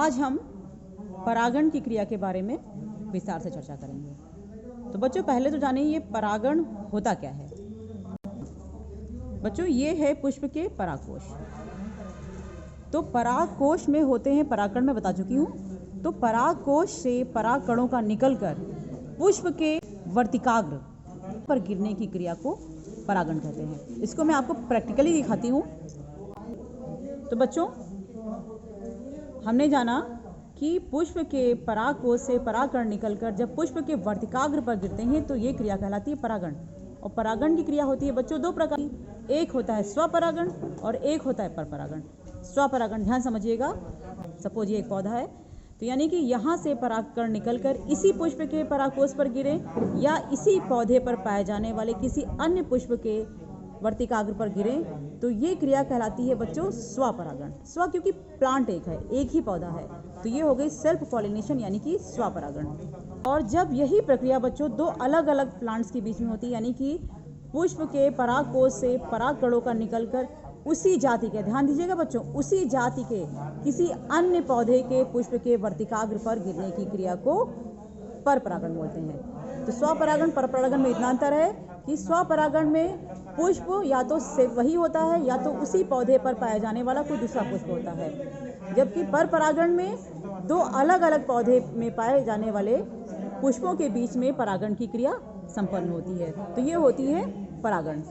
आज हम परागण की क्रिया के बारे में विस्तार से चर्चा करेंगे। तो बच्चों पहले तो जानिए ये परागण होता क्या है। बच्चों ये है पुष्प के परागकोश। तो परागकोश में होते हैं परागकण, मैं बता चुकी हूँ। तो परागकोश से परागकणों का निकलकर पुष्प के वर्तिकाग्र पर गिरने की क्रिया को परागण कहते हैं। इसको मैं आपको प्रैक्टिकली दिखाती हूँ। तो बच्चों हमने जाना कि पुष्प के परागकोश से परागकण निकलकर जब पुष्प के वर्तिकाग्र पर गिरते हैं तो ये क्रिया कहलाती है परागण। और परागण की क्रिया होती है बच्चों दो प्रकार की, एक होता है स्वपरागण और एक होता है परपरागण। स्वपरागण ध्यान समझिएगा। सपोज ये एक पौधा है, तो यानी कि यहाँ से परागकण निकलकर इसी पुष्प के परागकोश पर गिरे या इसी पौधे पर पाए जाने वाले किसी अन्य पुष्प के वर्तिकाग्र पर गिरे, तो ये क्रिया कहलाती है बच्चों स्वपरागण। स्व क्योंकि प्लांट एक है, एक ही पौधा है, तो ये हो गई सेल्फ पॉलिनेशन यानी कि स्वपरागण। और जब यही प्रक्रिया बच्चों दो अलग अलग प्लांट्स के बीच में होती है, यानी कि पुष्प के परागकोश से परागकणों का निकलकर उसी जाति के, ध्यान दीजिएगा बच्चों, उसी जाति के किसी अन्य पौधे के पुष्प के वर्तिकाग्र पर गिरने की क्रिया को परपरागण बोलते हैं। तो स्वपरागण परपरागण में इतना अंतर है कि स्वपरागण में पुष्प या तो से वही होता है या तो उसी पौधे पर पाया जाने वाला कोई दूसरा पुष्प होता है, जबकि परपरागण में दो अलग अलग पौधे में पाए जाने वाले पुष्पों के बीच में परागण की क्रिया संपन्न होती है। तो ये होती है परागण।